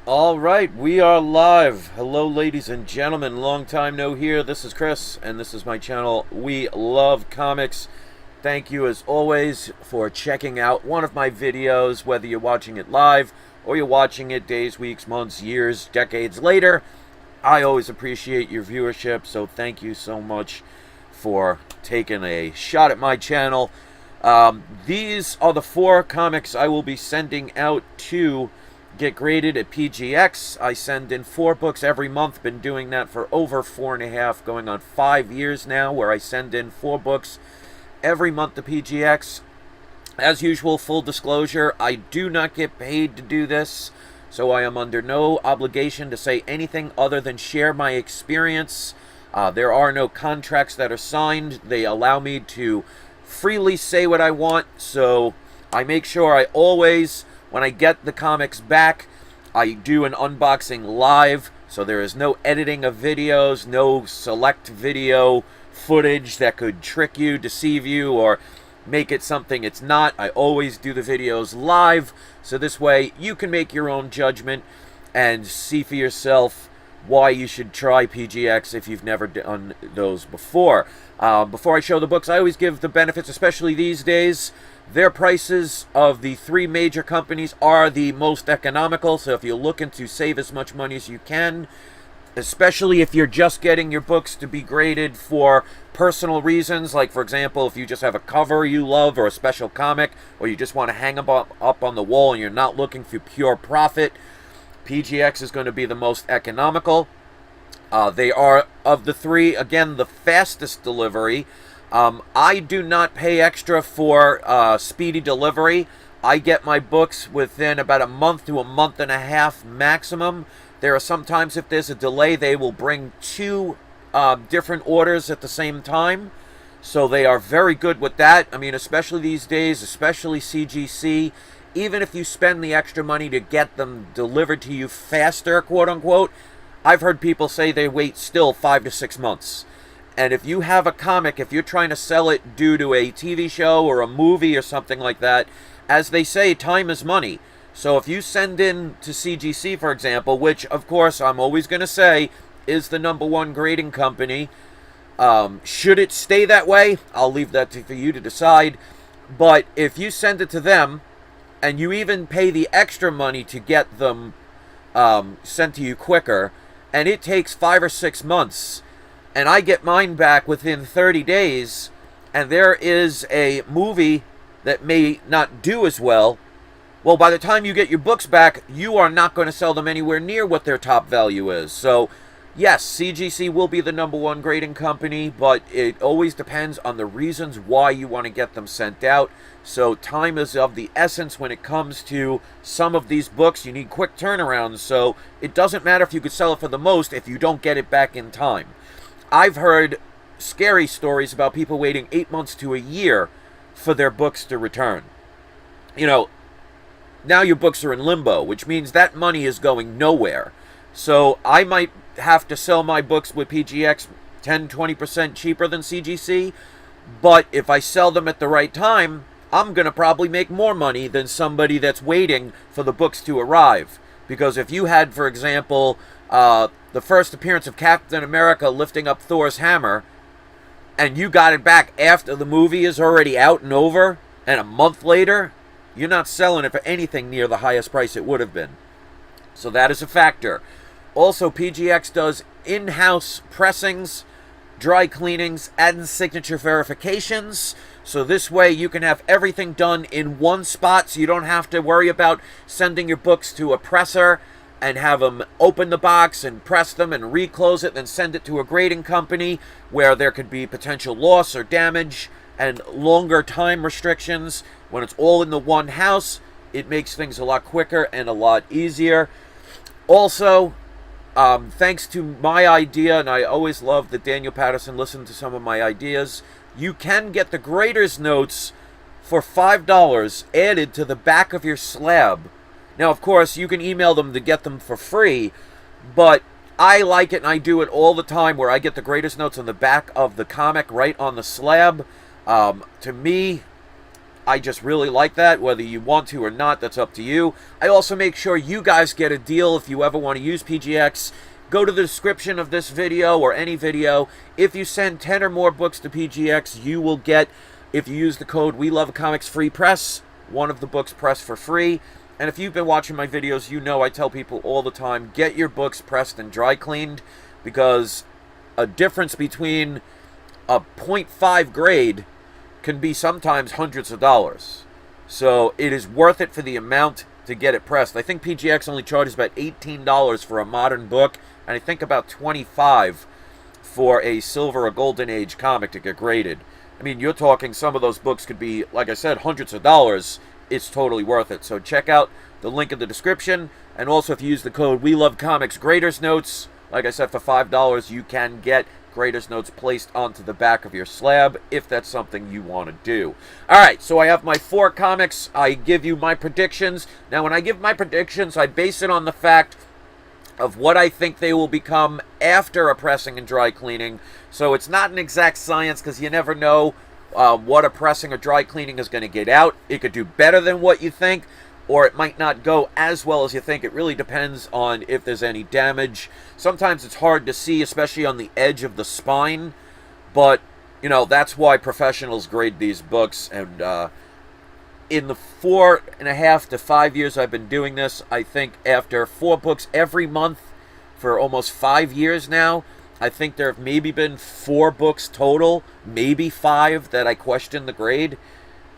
All right, we are live. Hello, ladies and gentlemen. Long time no hear. This is Chris, and this is my channel, We Love Comics. Thank you, as always, for checking out one of my videos, whether you're watching it live or you're watching it days, weeks, months, years, decades later. I always appreciate your viewership, so thank you so much for taking a shot at my channel. These are the 4 comics I will be sending out to get graded at PGX. I send in 4 books every month. Been doing that for over 4.5, going on 5 years now, where I send in 4 books every month to PGX. As usual, full disclosure, I do not get paid to do this, so I am under no obligation to say anything other than share my experience. There are no contracts that are signed. They allow me to freely say what I want, so I make sure I always, when I get the comics back, I do an unboxing live, so there is no editing of videos, no select video footage that could trick you, deceive you, or make it something it's not. I always do the videos live, so this way you can make your own judgment and see for yourself why you should try PGX if you've never done those before. Before I show the books, I always give the benefits, especially these days. Their prices of the 3 major companies are the most economical, so if you're looking to save as much money as you can, especially if you're just getting your books to be graded for personal reasons, like for example, if you just have a cover you love or a special comic, or you just want to hang them up on the wall and you're not looking for pure profit, PGX is going to be the most economical. They are, of the 3, again, the fastest delivery. I do not pay extra for speedy delivery. I get my books within about a month to a month and a half maximum. There are sometimes, if there's a delay, they will bring 2 different orders at the same time. So they are very good with that. I mean, especially these days, especially CGC. Even if you spend the extra money to get them delivered to you faster, quote unquote, I've heard people say they wait still 5 to 6 months. And if you have a comic, if you're trying to sell it due to a TV show or a movie or something like that, as they say, time is money. So if you send in to CGC, for example, which, of course, I'm always going to say is the #1 grading company, should it stay that way? I'll leave that for you to decide. But if you send it to them, and you even pay the extra money to get them sent to you quicker, and it takes 5 or 6 months, and I get mine back within 30 days, and there is a movie that may not do as well, well, by the time you get your books back, you are not going to sell them anywhere near what their top value is. So, yes, CGC will be the #1 grading company, but it always depends on the reasons why you want to get them sent out. So time is of the essence when it comes to some of these books. You need quick turnarounds, so it doesn't matter if you could sell it for the most if you don't get it back in time. I've heard scary stories about people waiting 8 months to a year for their books to return. You know, now your books are in limbo, which means that money is going nowhere. So I might have to sell my books with PGX 10-20% cheaper than CGC, but if I sell them at the right time, I'm going to probably make more money than somebody that's waiting for the books to arrive. Because if you had, for example, the first appearance of Captain America lifting up Thor's hammer, and you got it back after the movie is already out and over, and a month later, you're not selling it for anything near the highest price it would have been. So that is a factor. Also, PGX does in-house pressings, dry cleanings, and signature verifications. So this way you can have everything done in one spot, so you don't have to worry about sending your books to a presser and have them open the box and press them and reclose it, then send it to a grading company where there could be potential loss or damage and longer time restrictions. When it's all in the one house, it makes things a lot quicker and a lot easier. Also, thanks to my idea, and I always love that Daniel Patterson listened to some of my ideas, you can get the grader's notes for $5 added to the back of your slab. Now, of course, you can email them to get them for free, but I like it, and I do it all the time, where I get the grader's notes on the back of the comic right on the slab. To me, I just really like that. Whether you want to or not, that's up to you. I also make sure you guys get a deal if you ever want to use PGX. Go to the description of this video or any video. If you send 10 or more books to PGX, you will get, if you use the code We Love Comics Free Press, one of the books pressed for free. And if you've been watching my videos, you know I tell people all the time, get your books pressed and dry cleaned, because a difference between a 0.5 grade can be sometimes hundreds of dollars. So it is worth it for the amount to get it pressed. I think PGX only charges about $18 for a modern book, and I think about $25 for a Silver or Golden Age comic to get graded. I mean, you're talking some of those books could be, like I said, hundreds of dollars. It's totally worth it. So check out the link in the description. And also, if you use the code We Love Comics Graders Notes, like I said, for $5, you can get Graders Notes placed onto the back of your slab, if that's something you want to do. Alright, so I have my 4 comics. I give you my predictions. Now, when I give my predictions, I base it on the fact of what I think they will become after a pressing and dry cleaning. So it's not an exact science, because you never know what a pressing or dry cleaning is going to get out. It could do better than what you think, or it might not go as well as you think. It really depends on if there's any damage. Sometimes it's hard to see, especially on the edge of the spine, but, you know, that's why professionals grade these books. And in the 4.5 to 5 years I've been doing this, I think after 4 books every month for almost 5 years now, I think there have maybe been 4 books total, maybe 5, that I question the grade.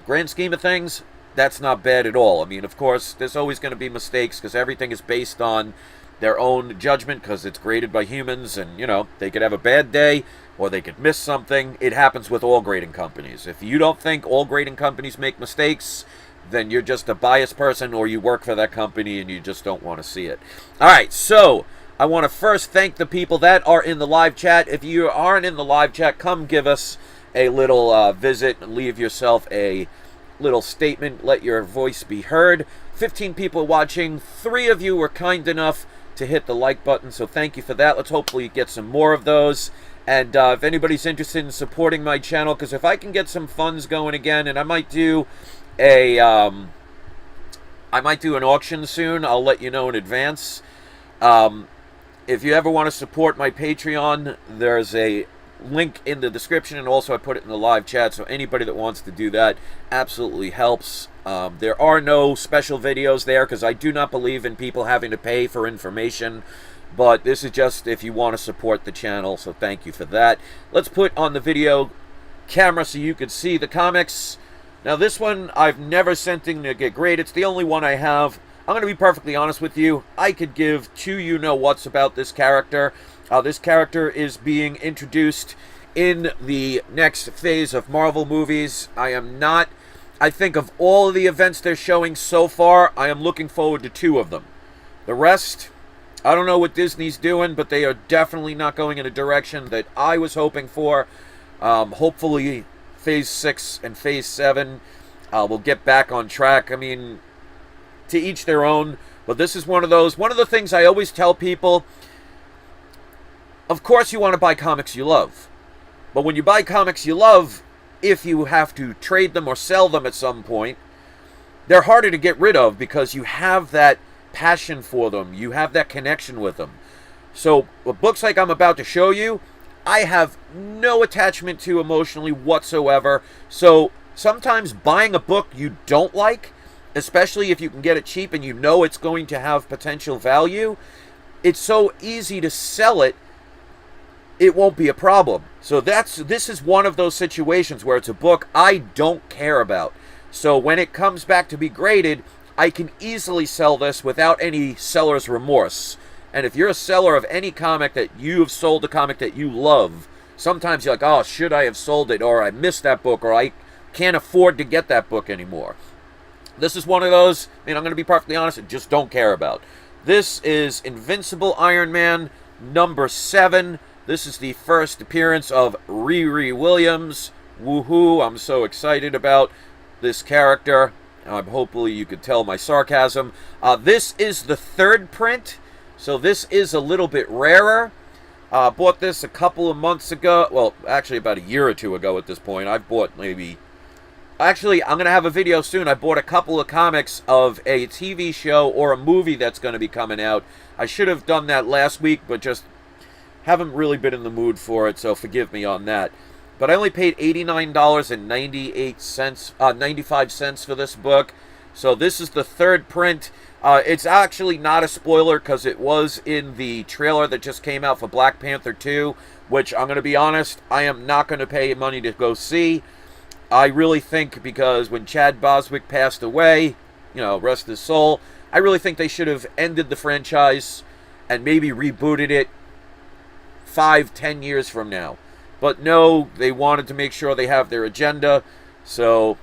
Grand scheme of things, that's not bad at all. I mean, of course, there's always going to be mistakes, because everything is based on their own judgment, because it's graded by humans, and, you know, they could have a bad day, or they could miss something. It happens with all grading companies. If you don't think all grading companies make mistakes, then you're just a biased person, or you work for that company and you just don't want to see it. All right, so I want to first thank the people that are in the live chat. If you aren't in the live chat, come give us a little visit and leave yourself a little statement. Let your voice be heard. 15 people watching. 3 of you were kind enough to hit the like button, so thank you for that. Let's hopefully get some more of those. And if anybody's interested in supporting my channel, because if I can get some funds going again, and I might do an auction soon, I'll let you know in advance. If you ever want to support my Patreon, there's a link in the description, and also I put it in the live chat, so anybody that wants to do that absolutely helps. There are no special videos there, because I do not believe in people having to pay for information, but this is just if you want to support the channel, so thank you for that. Let's put on the video camera so you can see the comics. Now, this one I've never sent in to get graded. It's the only one I have. I'm going to be perfectly honest with you. I could give 2 you-know-whats about this character. This character is being introduced in the next phase of Marvel movies. I think of all of the events they're showing so far, I am looking forward to 2 of them. The rest, I don't know what Disney's doing, but they are definitely not going in a direction that I was hoping for. Hopefully, Phase 6 and Phase 7 will get back on track. I mean, to each their own, but this is one of those. One of the things I always tell people, of course you want to buy comics you love, but when you buy comics you love, if you have to trade them or sell them at some point, they're harder to get rid of, because you have that passion for them, you have that connection with them. So with books like I'm about to show you, I have no attachment to emotionally whatsoever. So sometimes buying a book you don't like, especially if you can get it cheap and you know it's going to have potential value, it's so easy to sell it, it won't be a problem. So this is one of those situations where it's a book I don't care about. So when it comes back to be graded, I can easily sell this without any seller's remorse. And if you're a seller of any comic that you have sold a comic that you love, sometimes you're like, oh, should I have sold it? Or I missed that book, or I can't afford to get that book anymore. This is one of those, I mean, I'm going to be perfectly honest, I just don't care about. This is Invincible Iron Man number 7. This is the first appearance of Riri Williams. Woohoo, I'm so excited about this character. Hopefully you could tell my sarcasm. This is the 3rd print, so this is a little bit rarer. Bought this a couple of months ago. Well, actually about a year or 2 ago at this point. I've bought maybe Actually, I'm going to have a video soon. I bought a couple of comics of a TV show or a movie that's going to be coming out. I should have done that last week, but just haven't really been in the mood for it, so forgive me on that. But I only paid $89.98, 95 cents for this book. So this is the third print. It's actually not a spoiler because it was in the trailer that just came out for Black Panther 2, which I'm going to be honest, I am not going to pay money to go see. I really think because when Chad Boswick passed away, rest his soul, I really think they should have ended the franchise and maybe rebooted it 5-10 years from now. But no, they wanted to make sure they have their agenda. So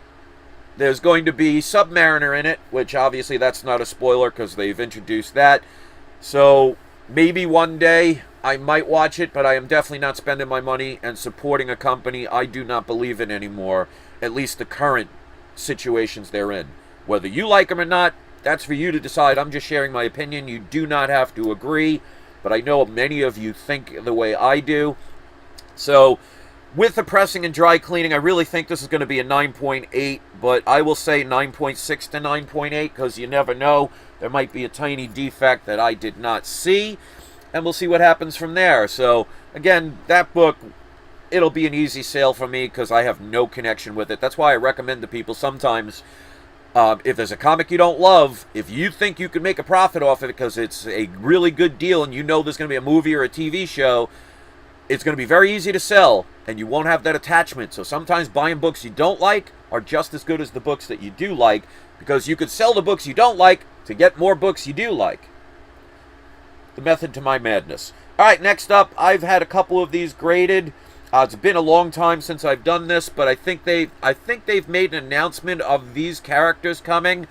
there's going to be Submariner in it, which obviously that's not a spoiler because they've introduced that. So maybe one day I might watch it, but I am definitely not spending my money and supporting a company I do not believe in anymore, at least the current situations they're in. Whether you like them or not, that's for you to decide. I'm just sharing my opinion. You do not have to agree, but I know many of you think the way I do. So with the pressing and dry cleaning, I really think this is going to be a 9.8, but I will say 9.6 to 9.8 because you never know. There might be a tiny defect that I did not see, and we'll see what happens from there. So again, that book, it'll be an easy sale for me because I have no connection with it. That's why I recommend to people sometimes, if there's a comic you don't love, if you think you can make a profit off it because it's a really good deal and you know there's going to be a movie or a TV show, it's going to be very easy to sell, and you won't have that attachment. So sometimes buying books you don't like are just as good as the books that you do like, because you could sell the books you don't like to get more books you do like. The method to my madness. All right, next up, I've had a couple of these graded. It's been a long time since I've done this, but I think they've made an announcement of these characters coming.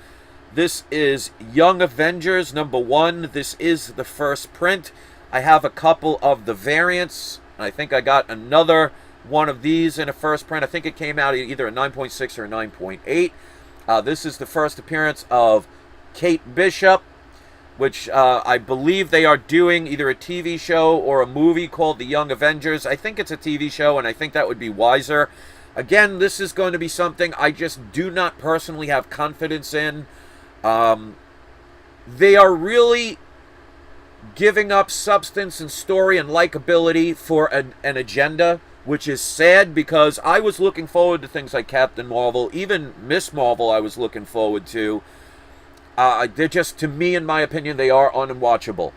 This is Young Avengers #1. This is the first print. I have a couple of the variants. I think I got another one of these in a first print. I think it came out either a 9.6 or a 9.8. This is the first appearance of Kate Bishop, which I believe they are doing either a TV show or a movie called The Young Avengers. I think it's a TV show, and I think that would be wiser. Again, this is going to be something I just do not personally have confidence in. They are really giving up substance and story and likability for an agenda, which is sad because I was looking forward to things like Captain Marvel, even Miss Marvel I was looking forward to. They're just, to me, in my opinion, they are unwatchable.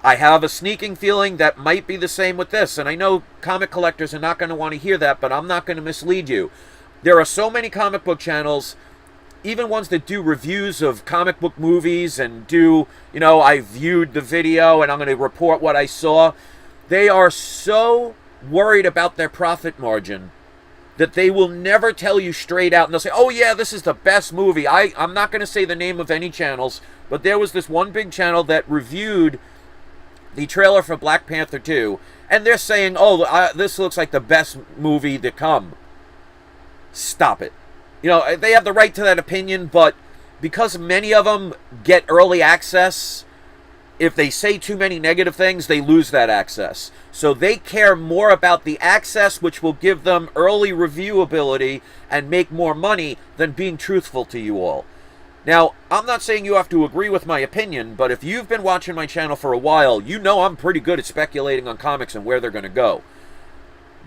I have a sneaking feeling that might be the same with this, and I know comic collectors are not going to want to hear that, but I'm not going to mislead you. There are so many comic book channels, even ones that do reviews of comic book movies and do, I viewed the video and I'm going to report what I saw. They are so worried about their profit margin that they will never tell you straight out. And they'll say, oh yeah, this is the best movie. I'm not going to say the name of any channels, but there was this one big channel that reviewed the trailer for Black Panther 2, and they're saying, oh, this looks like the best movie to come. Stop it. They have the right to that opinion, but because many of them get early access, if they say too many negative things, they lose that access. So they care more about the access, which will give them early reviewability and make more money, than being truthful to you all. Now, I'm not saying you have to agree with my opinion, but if you've been watching my channel for a while, you know I'm pretty good at speculating on comics and where they're going to go.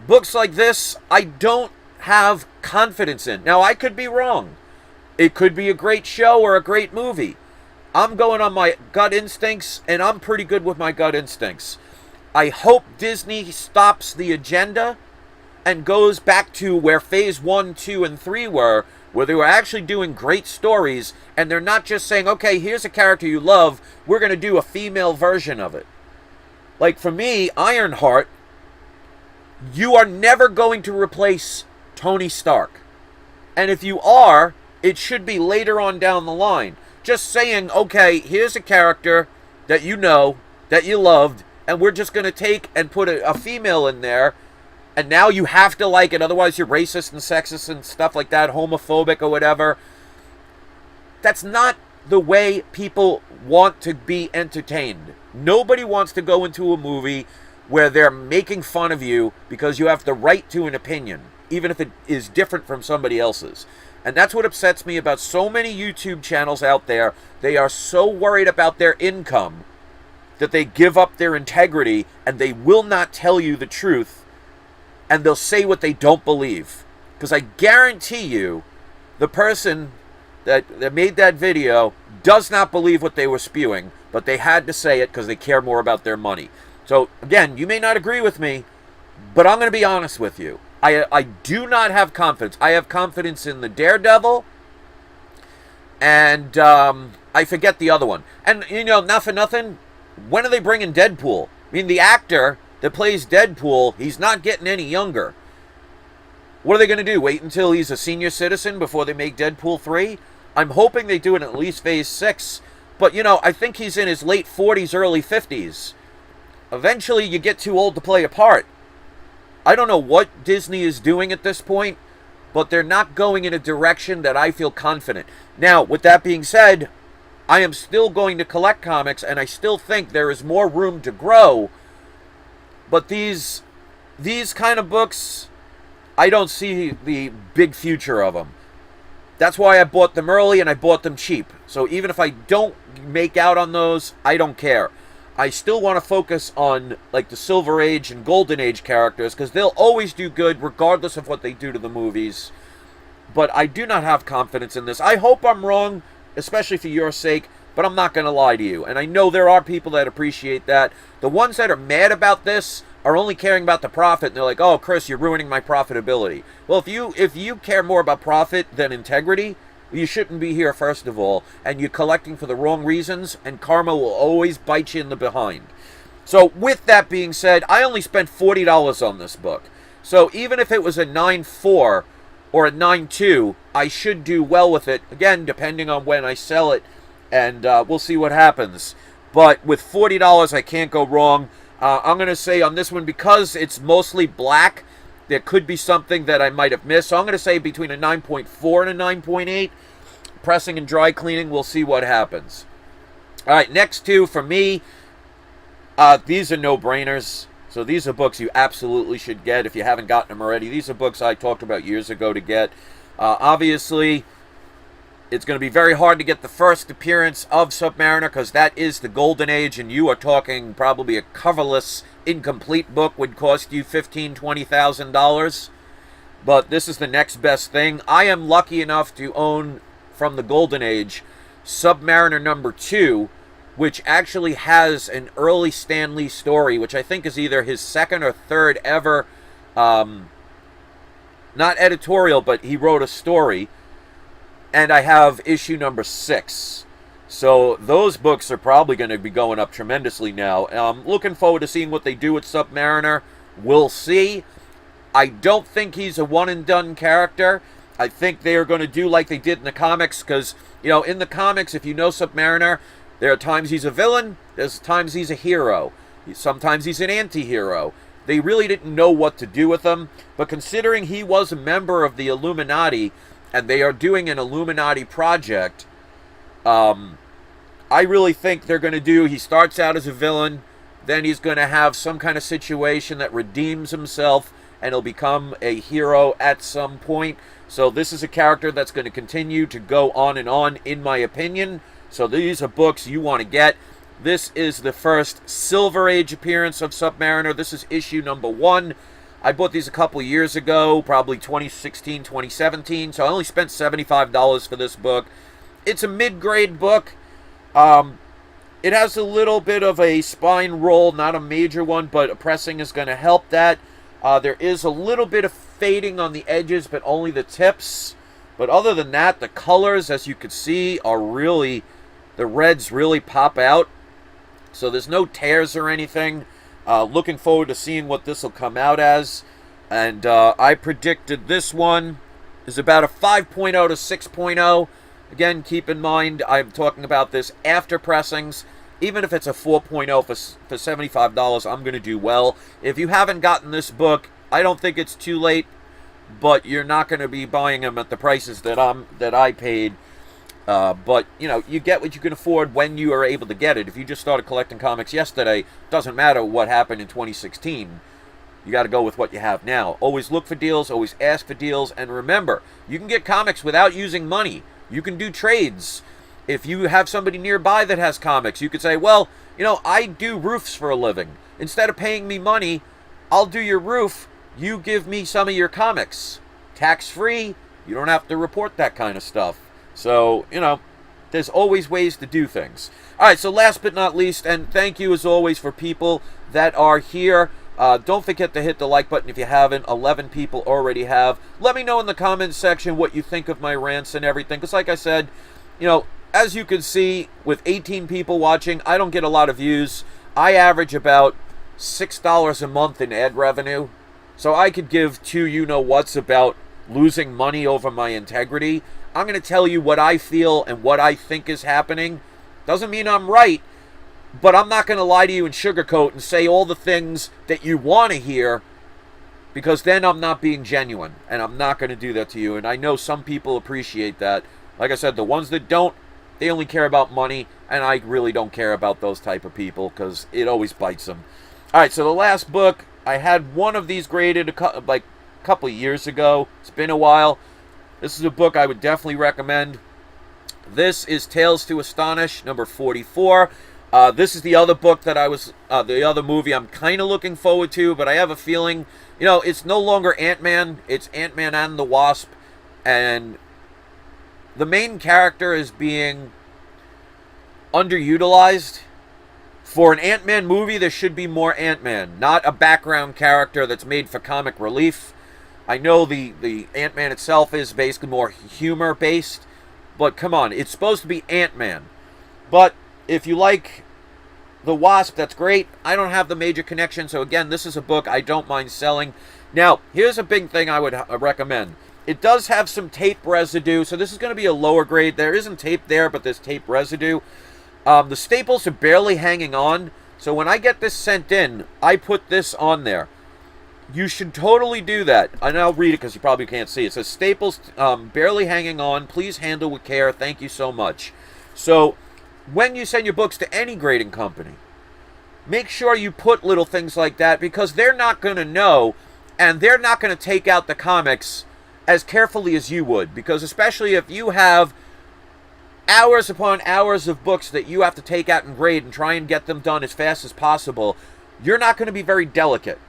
Books like this, I don't have confidence in. Now, I could be wrong. It could be a great show or a great movie. I'm going on my gut instincts, and I'm pretty good with my gut instincts. I hope Disney stops the agenda and goes back to where phase 1, 2, and 3 were, where they were actually doing great stories, and they're not just saying, okay, here's a character you love, we're going to do a female version of it. Like, for me, Ironheart, you are never going to replace Tony Stark. And if you are, it should be later on down the line. Just saying, okay, here's a character that you know, that you loved, and we're just going to take and put a female in there, and now you have to like it, otherwise you're racist and sexist and stuff like that, homophobic or whatever. That's not the way people want to be entertained. Nobody wants to go into a movie where they're making fun of you because you have the right to an opinion, even if it is different from somebody else's. And that's what upsets me about so many YouTube channels out there. They are so worried about their income that they give up their integrity and they will not tell you the truth, and they'll say what they don't believe. Because I guarantee you, the person that made that video does not believe what they were spewing, but they had to say it because they care more about their money. So, again, you may not agree with me, but I'm going to be honest with you. I do not have confidence. I have confidence in the Daredevil, and I forget the other one. And, you know, not for nothing, when are they bringing Deadpool? I mean, the actor that plays Deadpool, he's not getting any younger. What are they going to do? Wait until he's a senior citizen before they make Deadpool 3? I'm hoping they do it in at least Phase 6. But, you know, I think he's in his late 40s, early 50s. Eventually, you get too old to play a part. I don't know what Disney is doing at this point, but they're not going in a direction that I feel confident. Now, with that being said, I am still going to collect comics, and I still think there is more room to grow. But these kind of books, I don't see the big future of them. That's why I bought them early and I bought them cheap. So even if I don't make out on those, I don't care. I still want to focus on like the Silver Age and Golden Age characters, because they'll always do good regardless of what they do to the movies. But I do not have confidence in this. I hope I'm wrong, especially for your sake, but I'm not going to lie to you. And I know there are people that appreciate that. The ones that are mad about this are only caring about the profit, and they're like, oh, Chris, you're ruining my profitability. Well, if you care more about profit than integrity, you shouldn't be here, first of all, and you're collecting for the wrong reasons, and karma will always bite you in the behind. So, with that being said, I only spent $40 on this book. So, even if it was a 9.4 or a 9.2, I should do well with it, again, depending on when I sell it, and we'll see what happens. But with $40, I can't go wrong. I'm going to say on this one, because it's mostly black, there could be something that I might have missed. So I'm going to say between a 9.4 and a 9.8. Pressing and dry cleaning, we'll see what happens. All right, next two for me, these are no-brainers. So these are books you absolutely should get if you haven't gotten them already. These are books I talked about years ago to get. Obviously, it's going to be very hard to get the first appearance of Submariner, because that is the Golden Age, and you are talking probably a coverless, incomplete book would cost you $15,000, $20,000. But this is the next best thing. I am lucky enough to own, from the Golden Age, Submariner number 2, which actually has an early Stan Lee story, which I think is either his second or third ever, not editorial, but he wrote a story. And I have issue number 6. So those books are probably going to be going up tremendously now. I'm looking forward to seeing what they do with Submariner. We'll see. I don't think he's a one-and-done character. I think they are going to do like they did in the comics, because, you know, in the comics, if you know Submariner, there are times he's a villain, there's times he's a hero. Sometimes he's an anti-hero. They really didn't know what to do with him, but considering he was a member of the Illuminati, and they are doing an Illuminati project, I really think they're going to do, he starts out as a villain, then he's going to have some kind of situation that redeems himself, and he'll become a hero at some point. So this is a character that's going to continue to go on and on, in my opinion. So these are books you want to get. This is the first Silver Age appearance of Submariner. This is issue number 1. I bought these a couple years ago, probably 2016, 2017, so I only spent $75 for this book. It's a mid-grade book. It has a little bit of a spine roll, not a major one, but pressing is going to help that. There is a little bit of fading on the edges, but only the tips. But other than that, the colors, as you can see, are really, the reds really pop out. So there's no tears or anything. Looking forward to seeing what this will come out as. And I predicted this one is about a 5.0 to 6.0. Again, keep in mind, I'm talking about this after pressings. Even if it's a 4.0 for $75, I'm going to do well. If you haven't gotten this book, I don't think it's too late, but you're not going to be buying them at the prices that I paid. But, you know, you get what you can afford when you are able to get it. If you just started collecting comics yesterday, doesn't matter what happened in 2016. you got to go with what you have now. Always look for deals, always ask for deals, and remember, you can get comics without using money. You can do trades. If you have somebody nearby that has comics, you could say, well, you know, I do roofs for a living. Instead of paying me money, I'll do your roof. You give me some of your comics. Tax-free. You don't have to report that kind of stuff. So, you know, there's always ways to do things. All right, so last but not least, and thank you as always for people that are here. Don't forget to hit the like button if you haven't. 11 people already have. Let me know in the comments section what you think of my rants and everything. Because like I said, you know, as you can see, with 18 people watching, I don't get a lot of views. I average about $6 a month in ad revenue. So I could give two you-know-whats about losing money over my integrity. I'm going to tell you what I feel and what I think is happening. Doesn't mean I'm right, but I'm not going to lie to you and sugarcoat and say all the things that you want to hear, because then I'm not being genuine, and I'm not going to do that to you. And I know some people appreciate that. Like I said, the ones that don't, they only care about money, and I really don't care about those type of people because it always bites them. All right, so the last book, I had one of these graded like a couple of years ago. It's been a while. This is a book I would definitely recommend. This is Tales to Astonish, number 44. This is the other book that the other movie I'm kind of looking forward to, but I have a feeling, you know, it's no longer Ant-Man. It's Ant-Man and the Wasp, and the main character is being underutilized. For an Ant-Man movie, there should be more Ant-Man, not a background character that's made for comic relief. I know the Ant-Man itself is basically more humor-based, but come on, it's supposed to be Ant-Man. But if you like the Wasp, that's great. I don't have the major connection, so again, this is a book I don't mind selling. Now, here's a big thing I would recommend. It does have some tape residue, so this is going to be a lower grade. There isn't tape there, but there's tape residue. The staples are barely hanging on, so when I get this sent in, I put this on there. You should totally do that. And I'll read it because you probably can't see. It says, staples barely hanging on. Please handle with care. Thank you so much. So when you send your books to any grading company, make sure you put little things like that, because they're not going to know, and they're not going to take out the comics as carefully as you would. Because especially if you have hours upon hours of books that you have to take out and grade and try and get them done as fast as possible, you're not going to be very delicate.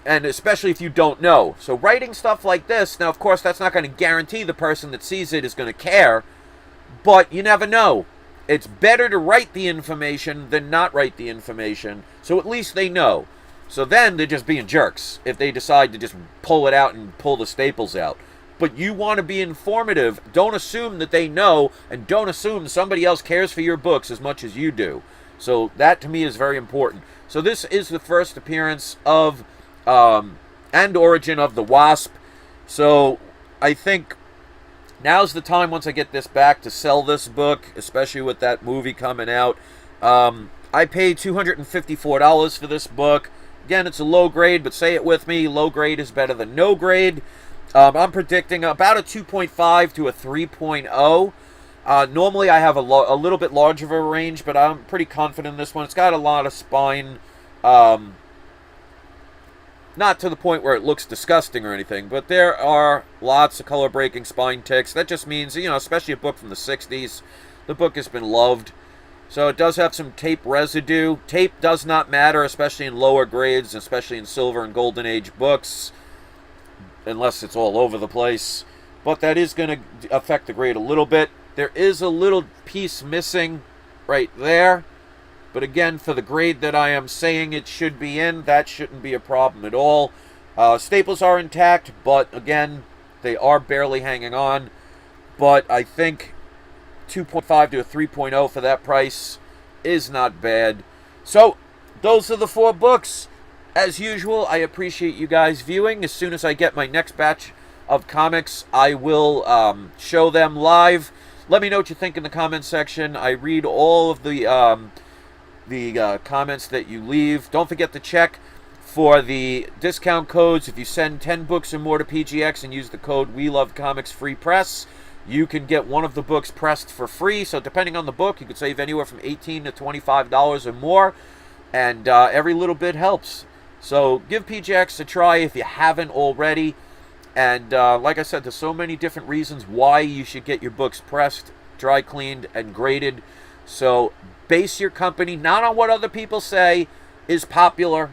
And especially if you don't know. So writing stuff like this, now of course that's not going to guarantee the person that sees it is going to care, but you never know. It's better to write the information than not write the information, so at least they know. So then they're just being jerks if they decide to just pull it out and pull the staples out. But you want to be informative. Don't assume that they know, and don't assume somebody else cares for your books as much as you do. So that to me is very important. So this is the first appearance of and origin of the Wasp. So I think now's the time, once I get this back, to sell this book, especially with that movie coming out. I paid $254 for this book. Again, it's a low grade, but say it with me, low grade is better than no grade. I'm predicting about a 2.5 to a 3.0. Normally I have a little bit larger of a range, but I'm pretty confident in this one. It's got a lot of spine. Not to the point where it looks disgusting or anything, but there are lots of color-breaking spine ticks. That just means, you know, especially a book from the 60s, the book has been loved. So it does have some tape residue. Tape does not matter, especially in lower grades, especially in Silver and Golden Age books, unless it's all over the place. But that is going to affect the grade a little bit. There is a little piece missing right there. But again, for the grade that I am saying it should be in, that shouldn't be a problem at all. Staples are intact, but again, they are barely hanging on. But I think 2.5 to a 3.0 for that price is not bad. So, those are the 4 books. As usual, I appreciate you guys viewing. As soon as I get my next batch of comics, I will show them live. Let me know what you think in the comments section. I read all of the comments that you leave. Don't forget to check for the discount codes. If you send 10 books or more to PGX and use the code WeLoveComics Free Press, you can get one of the books pressed for free. So depending on the book, you could save anywhere from $18 to $25 or more, and every little bit helps. So give PJX a try if you haven't already. And like I said, there's so many different reasons why you should get your books pressed, dry cleaned, and graded. So base your company not on what other people say is popular,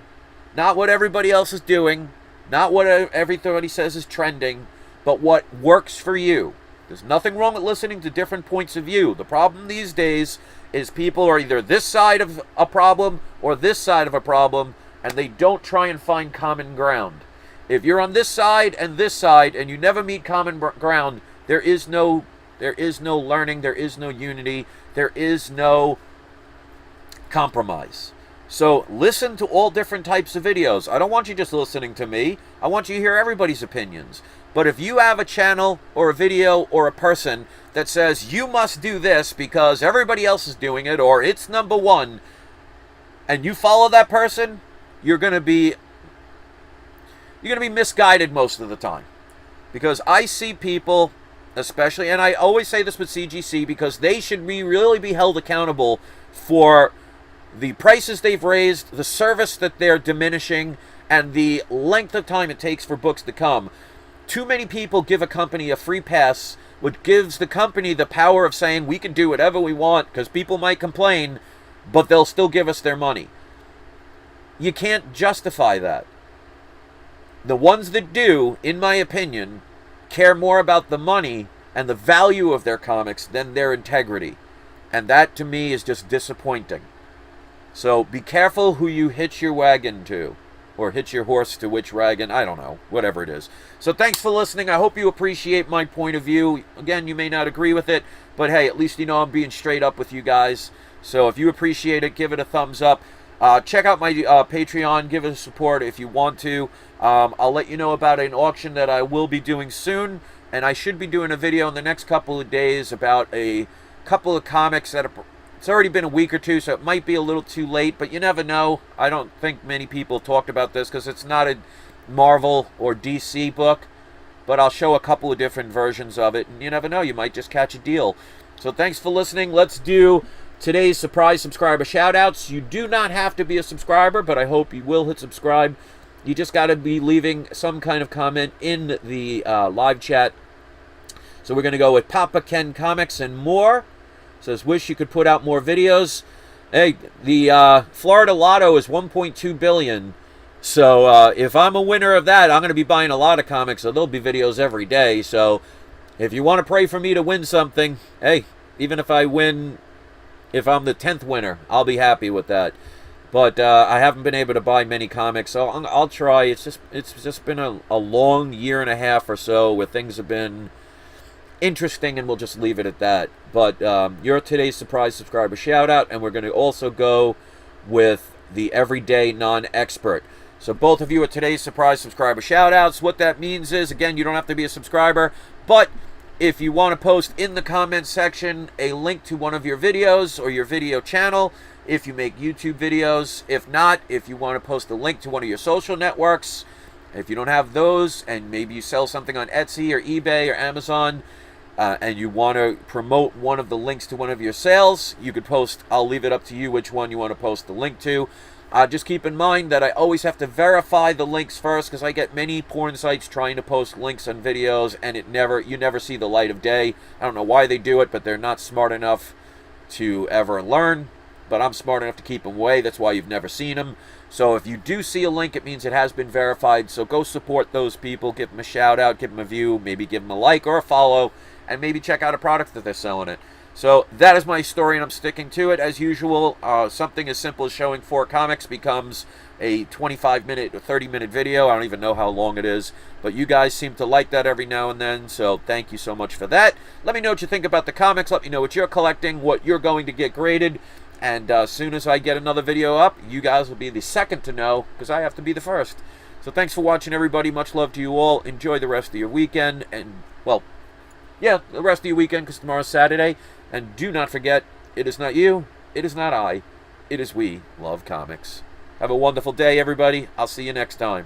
not what everybody else is doing, not what everybody says is trending, but what works for you. There's nothing wrong with listening to different points of view. The problem these days is people are either this side of a problem or this side of a problem, and they don't try and find common ground. If you're on this side and you never meet common ground, there is no learning, there is no unity, there is no compromise. So listen to all different types of videos. I don't want you just listening to me. I want you to hear everybody's opinions. But if you have a channel or a video or a person that says you must do this because everybody else is doing it or it's number one, and you follow that person, you're going to be misguided most of the time. Because I see people, especially, and I always say this with CGC, because they should really be held accountable for the prices they've raised, the service that they're diminishing, and the length of time it takes for books to come. Too many people give a company a free pass, which gives the company the power of saying we can do whatever we want because people might complain, but they'll still give us their money. You can't justify that. The ones that do, in my opinion, care more about the money and the value of their comics than their integrity. And that, to me, is just disappointing. So be careful who you hitch your wagon to. Or hitch your horse to which wagon. I don't know. Whatever it is. So thanks for listening. I hope you appreciate my point of view. Again, you may not agree with it. But hey, at least you know I'm being straight up with you guys. So if you appreciate it, give it a thumbs up. Check out my Patreon. Give it a support if you want to. I'll let you know about an auction that I will be doing soon. And I should be doing a video in the next couple of days about a couple of comics that are... It's already been a week or two, so it might be a little too late, but you never know. I don't think many people talked about this because it's not a Marvel or DC book, but I'll show a couple of different versions of it, and you never know. You might just catch a deal. So thanks for listening. Let's do today's surprise subscriber shout-outs. You do not have to be a subscriber, but I hope you will hit subscribe. You just got to be leaving some kind of comment in the live chat. So we're going to go with Papa Ken Comics and More. Says, wish you could put out more videos. Hey, the Florida Lotto is $1.2 billion. So if I'm a winner of that, I'm going to be buying a lot of comics. So there'll be videos every day. So if you want to pray for me to win something, hey, even if I win, if I'm the 10th winner, I'll be happy with that. But I haven't been able to buy many comics, so I'll try. It's just been a long year and a half or so where things have been interesting, and we'll just leave it at that. But you're today's surprise subscriber shout out, and we're going to also go with the everyday non-expert. So both of you are today's surprise subscriber shout outs. What that means is, again, you don't have to be a subscriber, but if you want to post in the comments section a link to one of your videos or your video channel, if you make YouTube videos, if not, if you want to post a link to one of your social networks, if you don't have those, and maybe you sell something on Etsy or eBay or Amazon, and you want to promote one of the links to one of your sales, you could post, I'll leave it up to you which one you want to post the link to. Just keep in mind that I always have to verify the links first, because I get many porn sites trying to post links on videos, and you never see the light of day. I don't know why they do it, but they're not smart enough to ever learn. But I'm smart enough to keep them away. That's why you've never seen them. So if you do see a link, it means it has been verified. So go support those people. Give them a shout out. Give them a view. Maybe give them a like or a follow. And maybe check out a product that they're selling it. So that is my story, and I'm sticking to it. As usual, something as simple as showing 4 comics becomes a 25-minute or 30-minute video. I don't even know how long it is. But you guys seem to like that every now and then. So thank you so much for that. Let me know what you think about the comics. Let me know what you're collecting, what you're going to get graded. And as soon as I get another video up, you guys will be the second to know, because I have to be the first. So thanks for watching, everybody. Much love to you all. Enjoy the rest of your weekend. And, well, yeah, the rest of your weekend, because tomorrow's Saturday. And do not forget, it is not you, it is not I, it is we love comics. Have a wonderful day, everybody. I'll see you next time.